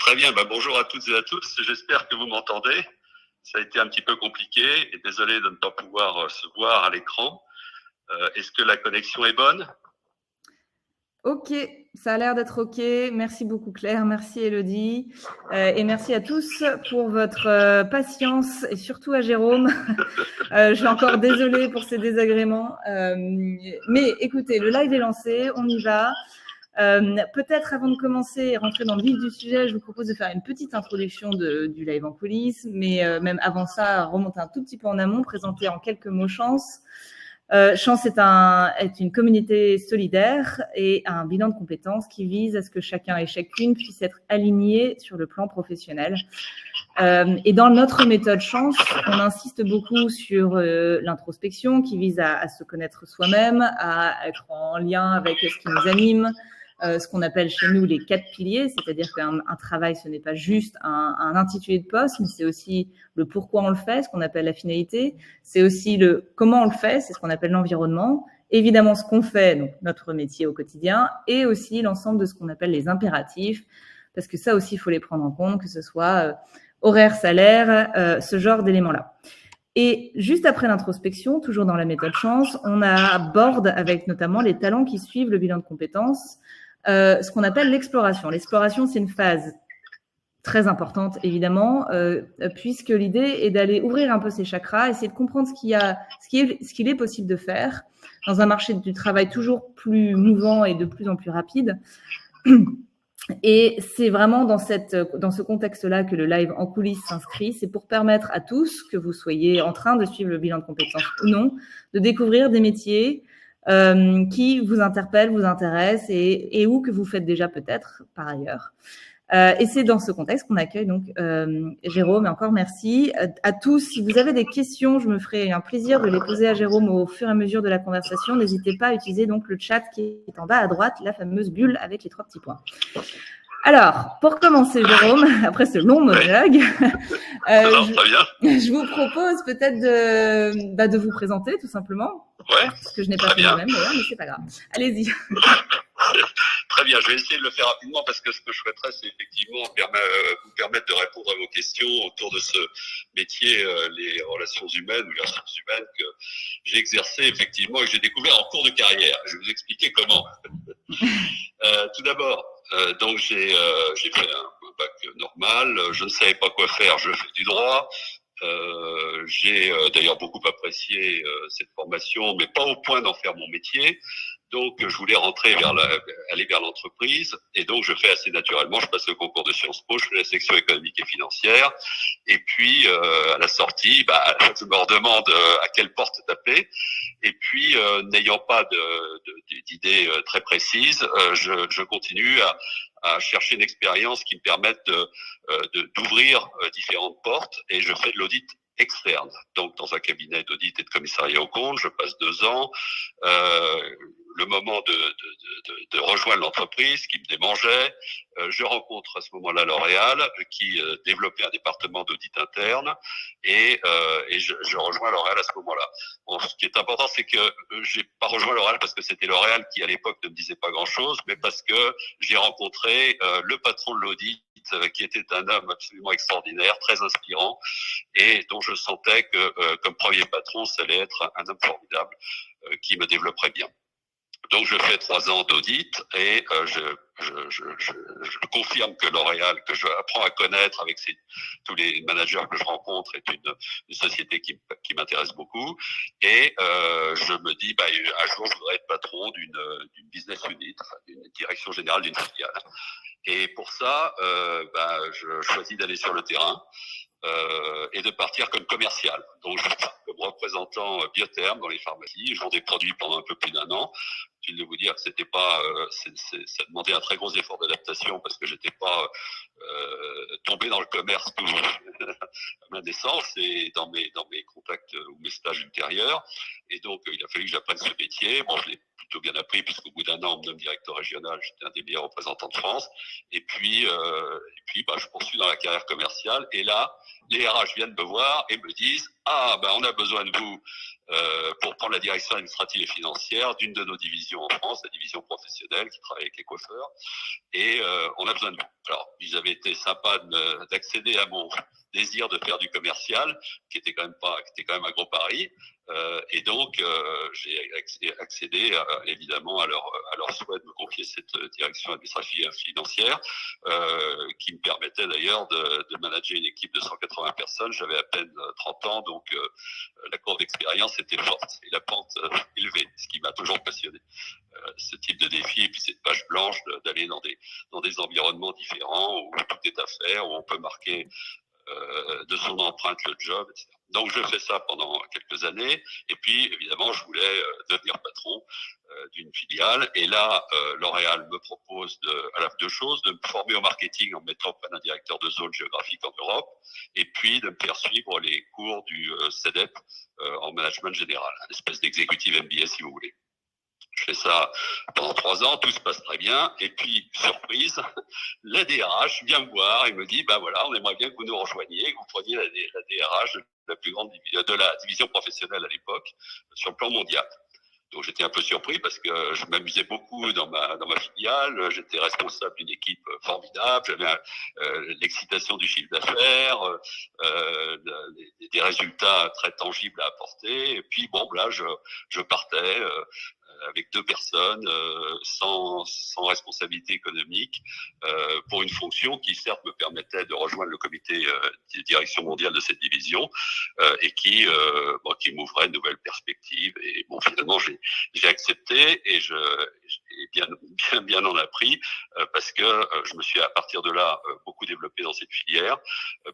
Très bien, bonjour à toutes et à tous. J'espère que vous m'entendez. Ça a été un petit peu compliqué et désolé de ne pas pouvoir se voir à l'écran. Est-ce que la connexion est bonne? Ok, ça a l'air d'être ok. Merci beaucoup Claire, merci Elodie et merci à tous pour votre patience et surtout à Jérôme. Je suis encore désolée pour ces désagréments. Mais écoutez, le live est lancé, on y va. Peut-être avant de commencer et rentrer dans le vif du sujet, je vous propose de faire une petite introduction du live en coulisses, mais même avant ça, remonter un tout petit peu en amont, présenter en quelques mots Chance. Chance est une communauté solidaire et un bilan de compétences qui vise à ce que chacun et chacune puisse être aligné sur le plan professionnel. Et dans notre méthode Chance, on insiste beaucoup sur l'introspection qui vise à se connaître soi-même, à être en lien avec ce qui nous anime, ce qu'on appelle chez nous les 4 piliers, c'est-à-dire qu'un travail, ce n'est pas juste un intitulé de poste, mais c'est aussi le pourquoi on le fait, ce qu'on appelle la finalité, c'est aussi le comment on le fait, c'est ce qu'on appelle l'environnement, évidemment ce qu'on fait, donc notre métier au quotidien, et aussi l'ensemble de ce qu'on appelle les impératifs, parce que ça aussi, il faut les prendre en compte, que ce soit horaire, salaire, ce genre d'éléments-là. Et juste après l'introspection, toujours dans la méthode Chance, on aborde avec notamment les talents qui suivent le bilan de compétences, ce qu'on appelle l'exploration. L'exploration, c'est une phase très importante, évidemment, puisque l'idée est d'aller ouvrir un peu ses chakras, essayer de comprendre ce qu'il est possible de faire dans un marché du travail toujours plus mouvant et de plus en plus rapide. Et c'est vraiment dans ce contexte-là que le live en coulisses s'inscrit. C'est pour permettre à tous, que vous soyez en train de suivre le bilan de compétences ou non, de découvrir des métiers qui vous interpellent, vous intéressent et où que vous faites déjà peut-être par ailleurs. Et c'est dans ce contexte qu'on accueille donc Jérôme. Et encore merci à tous. Si vous avez des questions, je me ferai un plaisir de les poser à Jérôme au fur et à mesure de la conversation. N'hésitez pas à utiliser donc le chat qui est en bas à droite, la fameuse bulle avec les 3 petits points. Alors, pour commencer, Jérôme, après ce long monologue, je vous propose peut-être de vous présenter tout simplement. Ouais. Ce que je n'ai pas fait moi-même d'ailleurs, mais c'est pas grave. Allez-y. Très bien, je vais essayer de le faire rapidement parce que ce que je souhaiterais, c'est effectivement vous permettre de répondre à vos questions autour de ce métier, les relations humaines ou les ressources humaines que j'ai exercé effectivement et que j'ai découvert en cours de carrière. Je vais vous expliquer comment. Tout d'abord, donc j'ai fait un bac normal, je ne savais pas quoi faire, je fais du droit. J'ai d'ailleurs beaucoup apprécié cette formation, mais pas au point d'en faire mon métier. Donc, je voulais aller vers l'entreprise, et donc je fais assez naturellement. Je passe le concours de Sciences Po, je fais la section économique et financière, et puis à la sortie, je me redemande à quelle porte taper. Et puis, n'ayant pas d'idée très précise, je continue à chercher une expérience qui me permette d'ouvrir différentes portes, et je fais de l'audit externe. Donc, dans un cabinet d'audit et de commissariat aux comptes, je passe 2 ans. Le moment de rejoindre l'entreprise qui me démangeait. Je rencontre à ce moment-là L'Oréal qui développait un département d'audit interne et je rejoins L'Oréal à ce moment-là. Bon, ce qui est important, c'est que j'ai pas rejoint L'Oréal parce que c'était L'Oréal qui à l'époque ne me disait pas grand-chose, mais parce que j'ai rencontré le patron de l'audit qui était un homme absolument extraordinaire, très inspirant et dont je sentais que comme premier patron, ça allait être un homme formidable qui me développerait bien. Donc, je fais 3 ans d'audit et je confirme que L'Oréal, que je apprends à connaître avec tous les managers que je rencontre, est une société qui m'intéresse beaucoup. Et je me dis, un jour, je voudrais être patron d'une business unit, d'une direction générale d'une filiale. Et pour ça, je choisis d'aller sur le terrain. Et de partir comme commercial. Donc, je pars comme représentant Biotherm dans les pharmacies. Je vends des produits pendant un peu plus d'1 an. Je viens de vous dire que c'était pas, ça demandait un très gros effort d'adaptation parce que j'étais pas tombé dans le commerce tout à ma naissance et dans mes contacts ou mes stages ultérieurs. Et donc, il a fallu que j'apprenne ce métier. Bon, je l'ai plutôt bien appris puisqu'au bout d'1 an, on me nomme directeur régional. J'étais un des meilleurs représentants de France. Et puis, je poursuis dans la carrière commerciale. Et là, les RH viennent me voir et me disent, on a besoin de vous pour prendre la direction administrative et financière d'une de nos divisions en France, la division professionnelle qui travaille avec les coiffeurs. Et on a besoin de vous. Alors, ils avaient été sympas d'accéder à mon désir de faire du commercial, qui était quand même un gros pari. Et donc, j'ai accédé évidemment à leur souhait de me confier cette direction administrative et financière, qui me permettait d'ailleurs de manager une équipe de 180 personnes. J'avais à peine 30 ans, donc la courbe d'expérience était forte et la pente élevée, ce qui m'a toujours passionné. Ce type de défi et puis cette page blanche d'aller dans des environnements différents où tout est à faire, où on peut marquer de son empreinte le job, etc. Donc je fais ça pendant quelques années et puis évidemment je voulais devenir patron d'une filiale et là L'Oréal me propose deux choses, de me former au marketing en me mettant auprès d'un directeur de zone géographique en Europe et puis de me faire suivre les cours du CEDEP en management général, une espèce d'exécutive MBA si vous voulez. Je fais ça pendant 3 ans, tout se passe très bien. Et puis, surprise, la DRH vient me voir et me dit, bah voilà, on aimerait bien que vous nous rejoigniez, que vous preniez la DRH de la plus grande de la division professionnelle à l'époque sur le plan mondial. Donc j'étais un peu surpris parce que je m'amusais beaucoup dans ma filiale, j'étais responsable d'une équipe formidable, j'avais l'excitation du chiffre d'affaires, des résultats très tangibles à apporter. Et puis bon, là je partais avec 2 personnes, sans responsabilité économique, pour une fonction qui certes me permettait de rejoindre le comité de direction mondiale de cette division et qui m'ouvrait de nouvelles perspectives. Et bon, finalement, j'ai accepté et bien en appris parce que je me suis à partir de là beaucoup développé dans cette filière,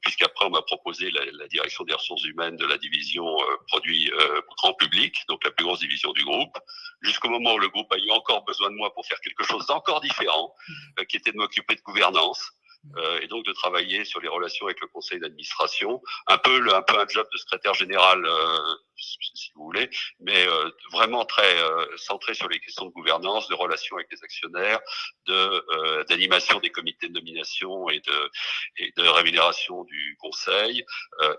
puisqu'après on m'a proposé la direction des ressources humaines de la division produits grand public, donc la plus grosse division du groupe, jusqu'au moment où le groupe a eu encore besoin de moi pour faire quelque chose d'encore différent, qui était de m'occuper de gouvernance. Et donc de travailler sur les relations avec le conseil d'administration, un peu un job de secrétaire général, si vous voulez, mais vraiment très centré sur les questions de gouvernance, de relations avec les actionnaires, d'animation des comités de nomination et de rémunération du conseil,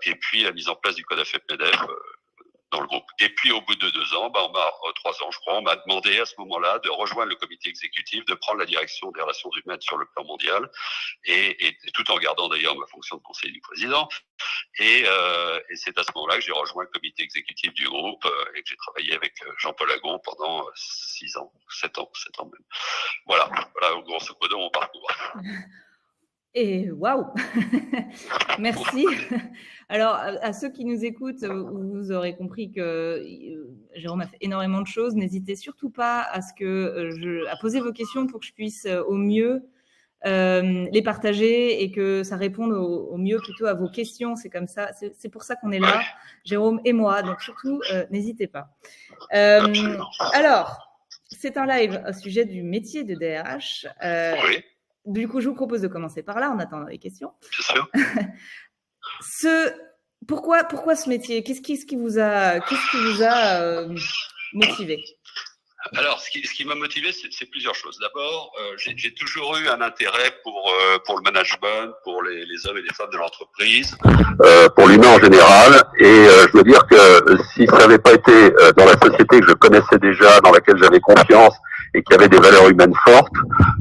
et puis la mise en place du code AFEP-MEDEF dans le groupe. Et puis au bout de 2 ans, 3 ans je crois, on m'a demandé à ce moment-là de rejoindre le comité exécutif, de prendre la direction des relations humaines sur le plan mondial, et tout en gardant d'ailleurs ma fonction de conseiller du président. Et c'est à ce moment-là que j'ai rejoint le comité exécutif du groupe et que j'ai travaillé avec Jean-Paul Agon pendant 7 ans même. Voilà, grosso modo mon parcours. Et waouh. Merci. Alors, à ceux qui nous écoutent, vous aurez compris que Jérôme a fait énormément de choses. N'hésitez surtout pas à poser vos questions pour que je puisse au mieux les partager et que ça réponde au mieux plutôt à vos questions. C'est comme ça, c'est pour ça qu'on est là, Jérôme et moi. Donc surtout, n'hésitez pas. Alors, c'est un live au sujet du métier de DRH. Oui. Du coup, je vous propose de commencer par là en attendant les questions. Bien sûr. Pourquoi ce métier? Qu'est-ce qui vous a motivé? Alors, ce qui m'a motivé, c'est plusieurs choses. D'abord, j'ai toujours eu un intérêt pour le management, pour les hommes et les femmes de l'entreprise, pour l'humain en général. Et je veux dire que si ça n'avait pas été dans la société que je connaissais déjà, dans laquelle j'avais confiance et qui avait des valeurs humaines fortes,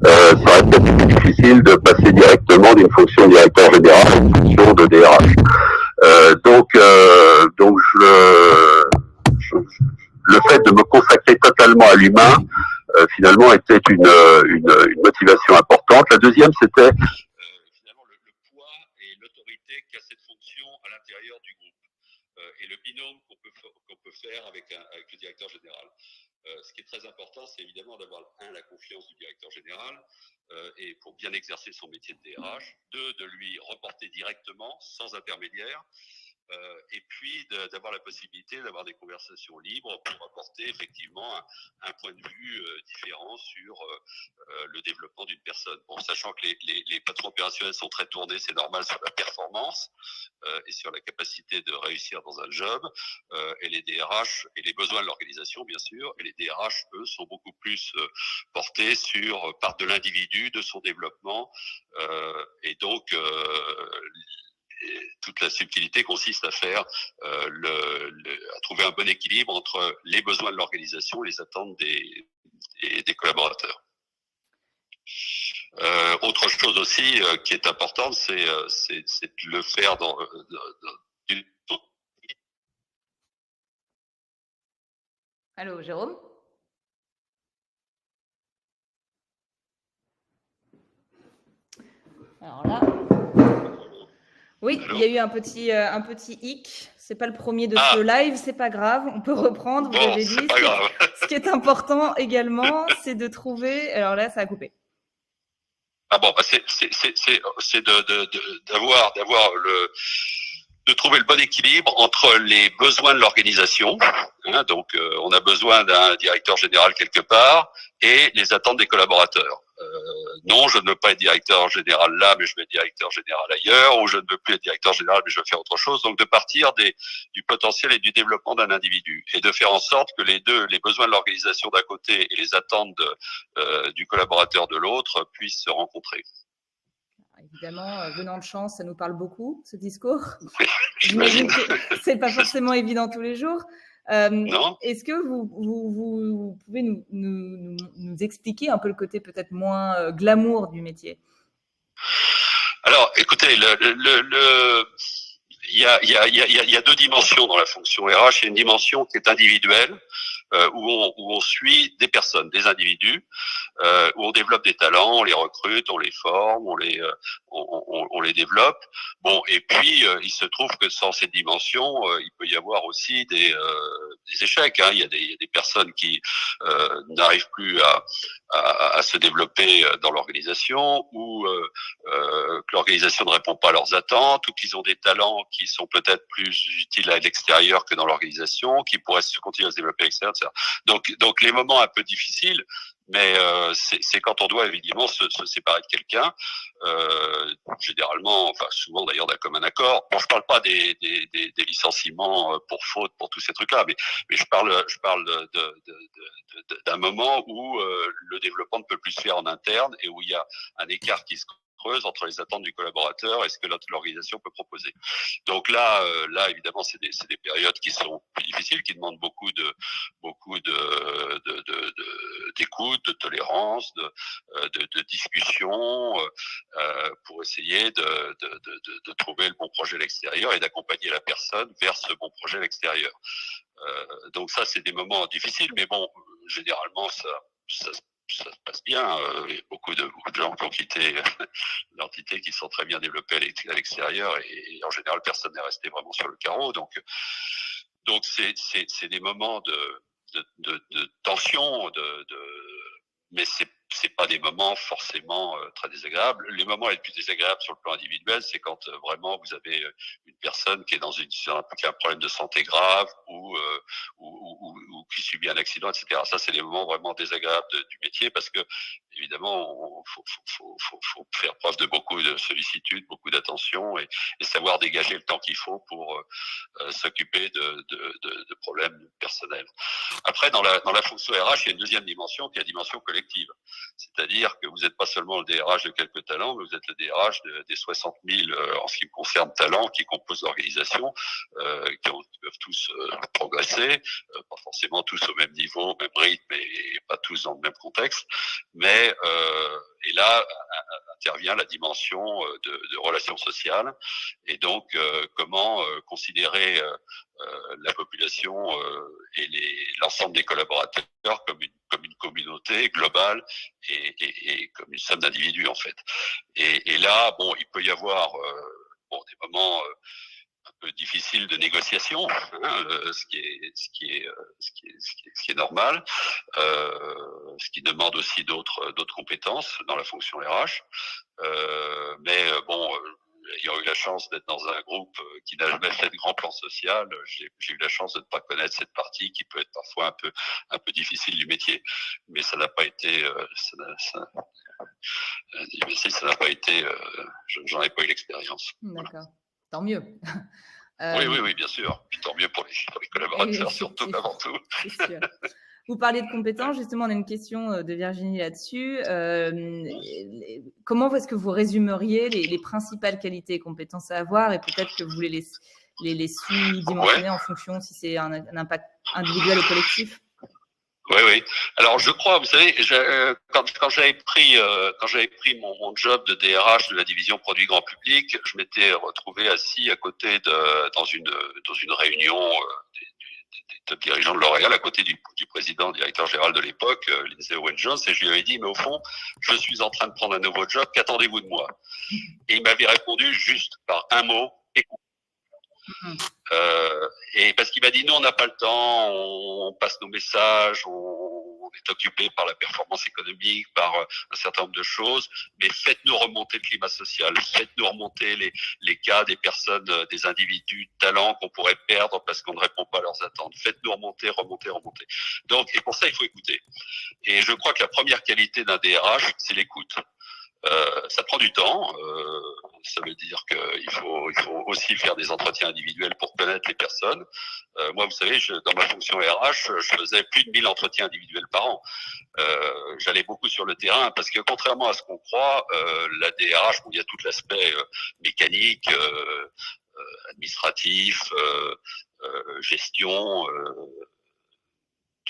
ça aurait peut-être été difficile de passer directement d'une fonction de directeur général à une fonction de DRH. Donc le fait de me consacrer totalement à l'humain, finalement, était une motivation importante. La deuxième, c'était finalement le poids et l'autorité qu'a cette fonction à l'intérieur du groupe et le binôme qu'on peut faire avec le directeur général. Ce qui est très important, c'est évidemment d'avoir, la confiance du directeur général et pour bien exercer son métier de DRH, de lui reporter directement, sans intermédiaire, et puis d'avoir la possibilité d'avoir des conversations libres pour apporter effectivement un point de vue différent sur le développement d'une personne. Bon, sachant que les patrons opérationnels sont très tournés, c'est normal, sur la performance et sur la capacité de réussir dans un job, et les DRH, et les besoins de l'organisation bien sûr, et les DRH, eux, sont beaucoup plus portés sur part de l'individu, de son développement, et donc toute la subtilité consiste à faire à trouver un bon équilibre entre les besoins de l'organisation et les attentes des collaborateurs. Autre chose aussi qui est importante, c'est de le faire Allô, Jérôme? Alors là, oui, il y a eu un petit hic. C'est pas le premier de ce live, c'est pas grave, on peut reprendre. Vous avez dit. C'est pas grave. Ce qui est important également, c'est de trouver. Alors là, ça a coupé. Ah bon, c'est de trouver le bon équilibre entre les besoins de l'organisation, hein, donc on a besoin d'un directeur général quelque part, et les attentes des collaborateurs. Non, je ne veux pas être directeur général là, mais je veux être directeur général ailleurs, ou je ne veux plus être directeur général, mais je veux faire autre chose. Donc de partir du potentiel et du développement d'un individu, et de faire en sorte que les besoins de l'organisation d'un côté et les attentes du collaborateur de l'autre, puissent se rencontrer. Évidemment, venant de Chance, ça nous parle beaucoup, ce discours. Oui, j'imagine que c'est pas forcément évident tous les jours. Non. Est-ce que vous pouvez nous expliquer un peu le côté peut-être moins glamour du métier? Alors, écoutez, il y a deux dimensions dans la fonction RH. Il y a une dimension qui est individuelle, où on suit des personnes, des individus, où on développe des talents, on les recrute, on les forme, on les développe. Bon, et puis il se trouve que sans cette dimension, il peut y avoir aussi des échecs. Hein. Il y a des personnes qui n'arrivent plus à se développer dans l'organisation, ou que l'organisation ne répond pas à leurs attentes, ou qu'ils ont des talents qui sont peut-être plus utiles à l'extérieur que dans l'organisation, qui pourraient continuer à se développer à l'extérieur, etc. Donc les moments un peu difficiles, mais c'est quand on doit évidemment se séparer de quelqu'un, généralement, enfin souvent d'ailleurs d'un commun accord. Bon, je parle pas des licenciements pour faute, pour tous ces trucs-là, mais je parle d'un moment où le développement ne peut plus se faire en interne, et où il y a un écart qui se creuse entre les attentes du collaborateur et ce que l'organisation peut proposer. Donc là évidemment, c'est des périodes qui sont plus difficiles, qui demandent beaucoup d'écoute, de tolérance, de discussion, pour essayer de trouver le bon projet à l'extérieur et d'accompagner la personne vers ce bon projet à l'extérieur. Donc ça, c'est des moments difficiles, mais bon, généralement, ça se passe bien. Il y a beaucoup de gens qui ont quitté l'entité, qui sont très bien développés à l'extérieur, et en général, personne n'est resté vraiment sur le carreau. Donc c'est des moments de tension, mais c'est pas des moments forcément très désagréables. Les moments les plus désagréables sur le plan individuel, c'est quand vraiment vous avez une personne qui est qui a un problème de santé grave, ou qui subit un accident, etc. Ça, c'est des moments vraiment désagréables du métier, parce que évidemment, faut faire preuve de beaucoup de sollicitude, beaucoup d'attention, et savoir dégager le temps qu'il faut pour s'occuper de problèmes personnels. Après, dans la fonction RH, il y a une deuxième dimension, qui est la dimension collective. C'est-à-dire que vous n'êtes pas seulement le DRH de quelques talents, mais vous êtes le DRH des 60 000, en ce qui me concerne, talents qui composent l'organisation, qui peuvent tous progresser, pas forcément tous au même niveau, au même rythme, et pas tous dans le même contexte. Mais et là intervient la dimension de relations sociales, et donc comment considérer la population et l'ensemble des collaborateurs comme une communauté globale, et comme une somme d'individus, en fait. Et là, bon, il peut y avoir des moments un peu difficiles de négociation, hein, ce qui est normal, ce qui demande aussi d'autres compétences dans la fonction RH. Mais bon, ayant eu la chance d'être dans un groupe qui n'a jamais fait de grand plan social, j'ai eu la chance de ne pas connaître cette partie qui peut être parfois un peu difficile du métier. Mais ça n'a pas été, ça n'a pas été, j'en ai pas eu l'expérience. D'accord, voilà. Tant mieux. Oui, bien sûr. Puis tant mieux pour les collaborateurs, surtout, avant tout. C'est sûr. Vous parliez de compétences, justement, on a une question de Virginie là-dessus. Comment est-ce que vous résumeriez les principales qualités et compétences à avoir, et peut-être que vous voulez les sous-dimensionner en fonction si c'est un impact individuel ou collectif? Oui, oui. Alors, je crois, vous savez, quand j'avais pris mon job de DRH de la division produits grand public, je m'étais retrouvé assis à côté dans une réunion des top dirigeants de L'Oréal, à côté du président, directeur général de l'époque, Lindsay Owen-Jones, et je lui avais dit, mais au fond, je suis en train de prendre un nouveau job, qu'attendez-vous de moi? Et il m'avait répondu juste par un mot, écoute. Et parce qu'il m'a dit, nous, on n'a pas le temps, on passe nos messages, on est occupé par la performance économique, par un certain nombre de choses, mais faites-nous remonter le climat social, faites-nous remonter les cas des personnes, des individus, talents qu'on pourrait perdre parce qu'on ne répond pas à leurs attentes. Faites-nous remonter, remonter, remonter. Donc, et pour ça, il faut écouter. Et je crois que la première qualité d'un DRH, c'est l'écoute. Ça prend du temps. Ça veut dire qu'il faut aussi faire des entretiens individuels pour connaître les personnes. Moi, vous savez, dans ma fonction RH, je faisais plus de 1000 entretiens individuels par an. J'allais beaucoup sur le terrain parce que contrairement à ce qu'on croit, la DRH, où il y a tout l'aspect mécanique, administratif, gestion,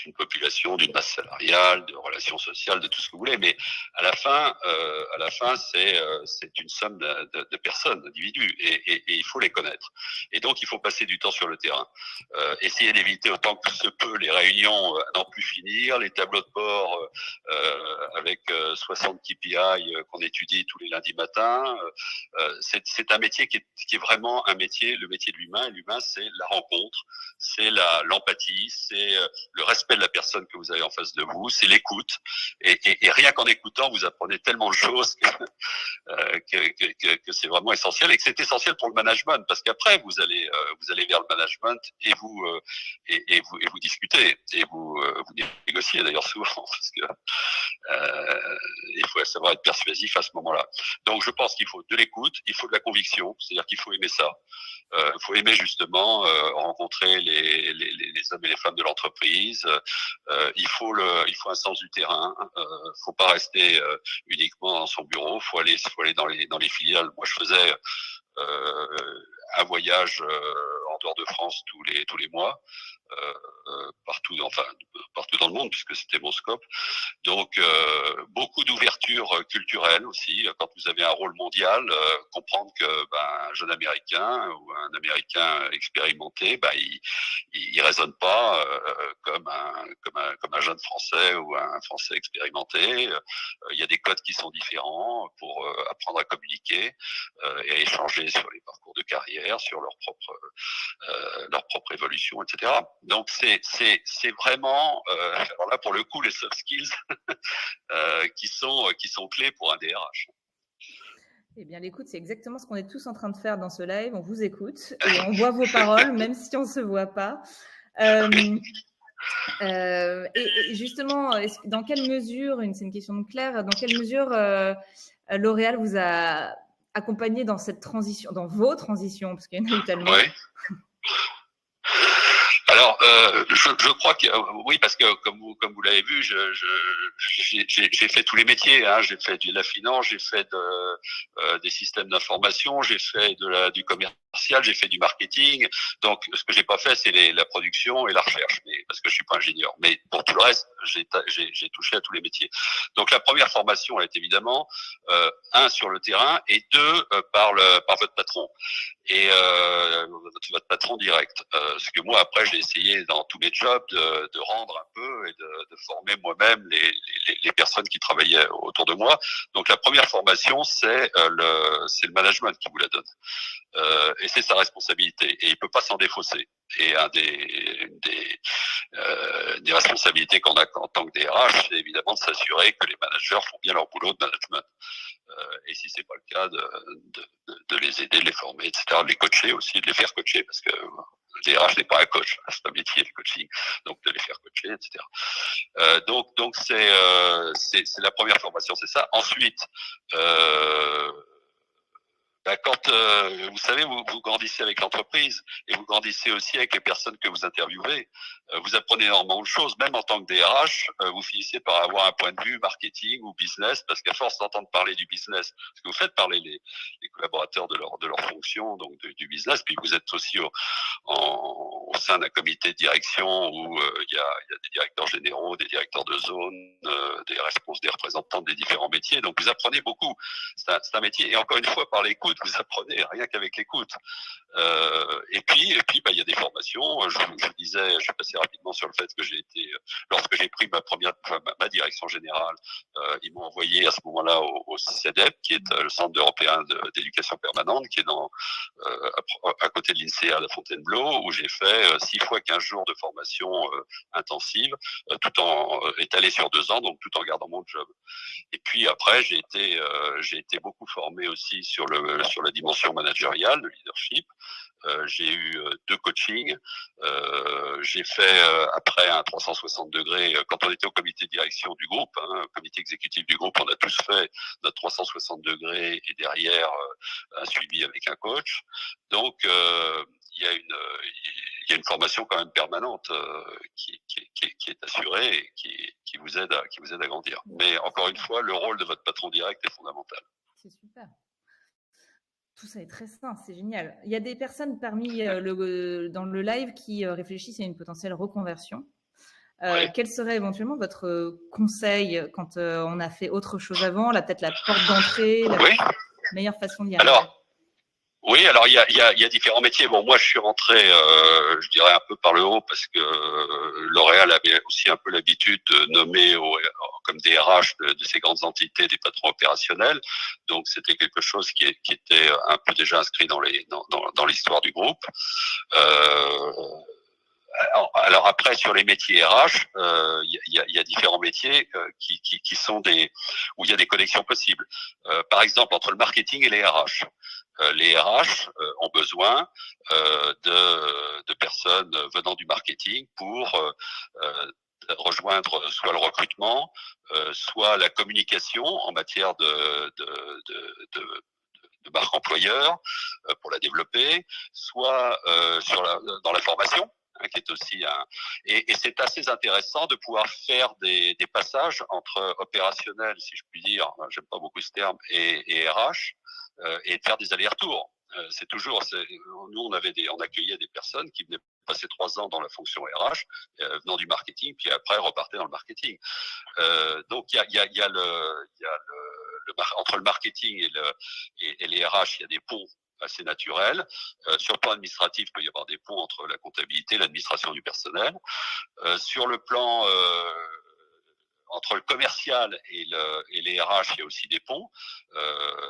d'une population, d'une masse salariale, de relations sociales, de tout ce que vous voulez, mais à la fin, c'est une somme de personnes, d'individus, et il faut les connaître. Et donc, il faut passer du temps sur le terrain. Essayer d'éviter autant que se peut les réunions à n'en plus finir, les tableaux de bord avec 60 KPI qu'on étudie tous les lundis matins. C'est un métier qui est vraiment un métier, le métier de l'humain. L'humain, c'est la rencontre, c'est l'empathie, c'est le respect de la personne que vous avez en face de vous, c'est l'écoute. Et rien qu'en écoutant, vous apprenez tellement de choses que c'est vraiment essentiel, et que c'est essentiel pour le management, parce qu'après vous allez vers le management et vous discutez et vous négociez d'ailleurs souvent, parce que il faut savoir être persuasif à ce moment-là. Donc je pense qu'il faut de l'écoute, il faut de la conviction, c'est-à-dire qu'il faut aimer ça. Il faut aimer justement rencontrer les hommes et les femmes de l'entreprise. Il faut un sens du terrain. Faut pas rester uniquement dans son bureau. Faut aller dans les filiales. Moi, je faisais un voyage en dehors de France tous les mois, partout dans le monde, puisque c'était mon scope. Donc beaucoup d'ouverture culturelle aussi. Quand vous avez un rôle mondial, comprendre que un jeune Américain ou un Américain expérimenté, il raisonne pas comme un jeune Français ou un Français expérimenté. Il y a des codes qui sont différents pour apprendre à communiquer et à échanger sur les parcours de carrière, sur leur propre évolution, etc. Donc c'est vraiment alors là pour le coup les soft skills qui sont clés pour un DRH. Eh bien, l'écoute, c'est exactement ce qu'on est tous en train de faire dans ce live. On vous écoute et on voit vos paroles, même si on ne se voit pas. Et justement, dans quelle mesure, c'est une question de Claire, dans quelle mesure L'Oréal vous a accompagné dans cette transition, dans vos transitions, parce qu'il y en a eu tellement. Oui. Alors, je crois que oui, parce que comme vous l'avez vu, j'ai fait tous les métiers. Hein. J'ai fait de la finance, j'ai fait des systèmes d'information, j'ai fait du commercial, j'ai fait du marketing. Donc, ce que j'ai pas fait, c'est la production et la recherche, mais parce que je suis pas ingénieur. Mais pour tout le reste, j'ai touché à tous les métiers. Donc, la première formation, elle est évidemment un sur le terrain et deux par votre patron. Et votre patron direct. Ce que moi après j'ai essayé dans tous mes jobs de rendre un peu et de former moi-même les personnes qui travaillaient autour de moi. Donc la première formation c'est le management qui vous la donne et c'est sa responsabilité et il peut pas s'en défausser. Et des responsabilités qu'on a en tant que DRH, c'est évidemment de s'assurer que les managers font bien leur boulot de management. Et si c'est pas le cas, de les aider, de les former, etc., de les coacher aussi, de les faire coacher, parce que le DRH n'est pas un coach, c'est un métier, le coaching, donc de les faire coacher, etc. Donc c'est la première formation, c'est ça. Ensuite, Quand vous savez, vous grandissez avec l'entreprise et vous grandissez aussi avec les personnes que vous interviewez. Vous apprenez énormément de choses, même en tant que DRH, vous finissez par avoir un point de vue marketing ou business, parce qu'à force d'entendre parler du business, parce que vous faites parler les collaborateurs de leur fonction, donc du business, puis vous êtes aussi au sein d'un comité de direction où il y a des directeurs généraux, des directeurs de zone, des représentants des différents métiers. Donc vous apprenez beaucoup. C'est un métier. Et encore une fois, par l'écoute, vous apprenez rien qu'avec l'écoute. Et puis, il y a des formations. Je vous disais, je suis passé rapidement sur le fait que j'ai été, lorsque j'ai pris ma direction générale, ils m'ont envoyé à ce moment-là au CEDEP, qui est le Centre européen d'éducation permanente, qui est à côté de l'INSEA à Fontainebleau, où j'ai fait 6 fois 15 jours de formation intensive, tout en étalé sur 2 ans, donc tout en gardant mon job. Et puis après, j'ai été beaucoup formé aussi sur la dimension managériale, le leadership. J'ai eu 2 coachings. J'ai fait après un 360 degrés. Quand on était au comité de direction du groupe, comité exécutif du groupe, on a tous fait notre 360 degrés et derrière un suivi avec un coach. Donc il y a une formation quand même permanente qui est assurée et qui vous aide à grandir. Mais encore une fois, le rôle de votre patron direct est fondamental. C'est super. Tout ça est très sain, c'est génial. Il y a des personnes parmi dans le live qui réfléchissent à une potentielle reconversion. Oui. Quel serait éventuellement votre conseil quand on a fait autre chose avant, peut-être la porte d'entrée, la meilleure façon d'y arriver? Alors il y a différents métiers. Bon, moi je suis rentré, je dirais un peu par le haut parce que L'Oréal avait aussi un peu l'habitude de nommer comme DRH de ces grandes entités des patrons opérationnels. Donc c'était quelque chose qui était un peu déjà inscrit dans l'histoire du groupe. Alors après, sur les métiers RH, il y a différents métiers qui sont où il y a des connexions possibles. Par exemple, entre le marketing et les RH. Les RH ont besoin de personnes venant du marketing pour rejoindre soit le recrutement, soit la communication en matière de marque employeur pour la développer, soit dans la formation, qui est aussi et c'est assez intéressant de pouvoir faire des passages entre opérationnel, si je puis dire, j'aime pas beaucoup ce terme, et RH, et de faire des allers-retours. C'est toujours, nous on accueillait des personnes qui venaient passer 3 ans dans la fonction RH, venant du marketing, puis après repartaient dans le marketing. Donc il y a entre le marketing et les RH, il y a des ponts assez naturels. Sur le plan administratif, il peut y avoir des ponts entre la comptabilité, l'administration du personnel. Sur le plan entre le commercial et les RH, il y a aussi des ponts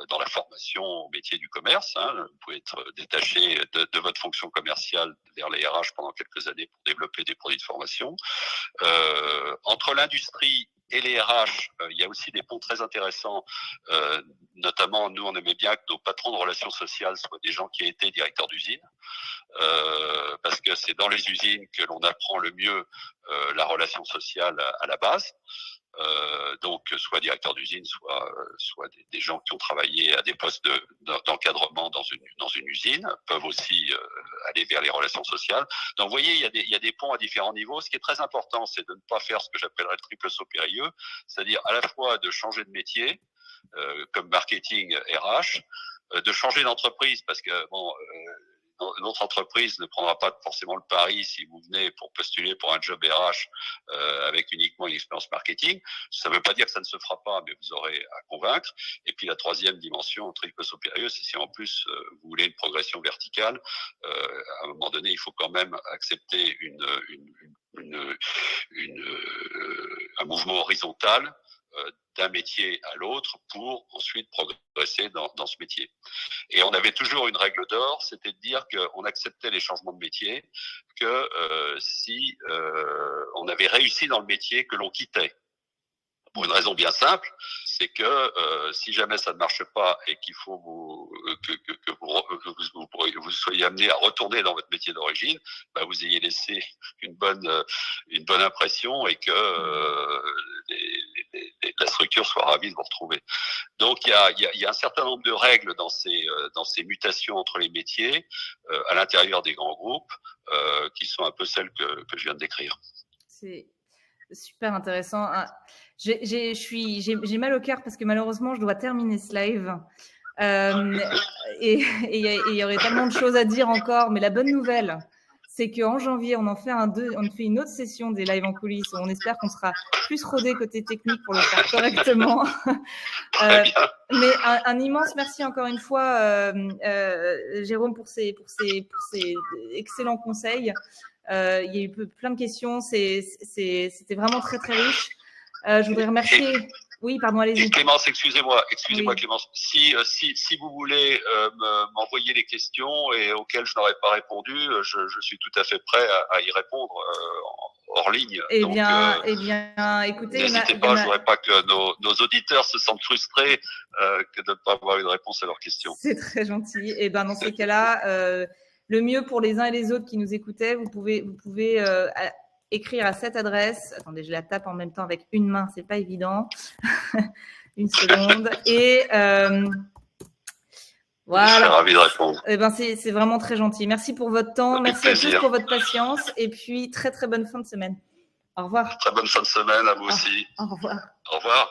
dans la formation au métier du commerce. Vous pouvez être détaché de votre fonction commerciale vers les RH pendant quelques années pour développer des produits de formation. Entre l'industrie et les RH, il y a aussi des ponts très intéressants. Notamment, nous, on aimait bien que nos patrons de relations sociales soient des gens qui aient été directeurs d'usine, parce que c'est dans les usines que l'on apprend le mieux la relation sociale à la base. Donc soit directeur d'usine, soit des gens qui ont travaillé à des postes d'encadrement dans une usine peuvent aussi aller vers les relations sociales. Donc vous voyez, il y a des ponts à différents niveaux. Ce qui est très important, c'est de ne pas faire ce que j'appellerais le triple saut périlleux, c'est-à-dire à la fois de changer de métier, comme marketing, RH, de changer d'entreprise parce que notre entreprise ne prendra pas forcément le pari si vous venez pour postuler pour un job RH avec uniquement une expérience marketing. Ça ne veut pas dire que ça ne se fera pas, mais vous aurez à convaincre. Et puis la troisième dimension, triple saut périlleux, c'est si en plus vous voulez une progression verticale, à un moment donné, il faut quand même accepter un mouvement horizontal d'un métier à l'autre pour ensuite progresser dans ce métier. Et on avait toujours une règle d'or, c'était de dire qu'on acceptait les changements de métier que si on avait réussi dans le métier que l'on quittait. Pour une raison bien simple, c'est que si jamais ça ne marche pas et qu'il faut que vous soyez amené à retourner dans votre métier d'origine, vous ayez laissé une bonne impression et que la structure soit ravie de vous retrouver. Donc il y a un certain nombre de règles dans ces mutations entre les métiers à l'intérieur des grands groupes qui sont un peu celles que je viens de décrire. C'est super intéressant. J'ai mal au cœur parce que malheureusement je dois terminer ce live. Et il y aurait tellement de choses à dire encore, mais la bonne nouvelle, c'est qu'en janvier, on fait une autre session des lives en coulisses où on espère qu'on sera plus rodé côté technique pour le faire correctement. Mais un immense merci encore une fois, Jérôme, pour ces excellents conseils. Il y a eu plein de questions, c'était vraiment très très riche. Je voudrais remercier. Oui, pardon, allez-y. Clémence, excusez-moi, oui. Clémence. Si vous voulez m'envoyer les questions et auxquelles je n'aurais pas répondu, je suis tout à fait prêt à y répondre hors ligne. Eh bien, écoutez, n'hésitez pas, je voudrais pas que nos auditeurs se sentent frustrés que de ne pas avoir une réponse à leurs questions. C'est très gentil. Et ben dans ces cas-là, le mieux pour les uns et les autres qui nous écoutaient, vous pouvez écrire à cette adresse. Attendez, je la tape en même temps avec une main, c'est pas évident. Une seconde. Et voilà. Je serais ravi de répondre. Eh ben c'est vraiment très gentil. Merci pour votre temps. Merci à tous pour votre patience. Et puis très très bonne fin de semaine. Au revoir. Très bonne fin de semaine à vous aussi. Au revoir. Au revoir.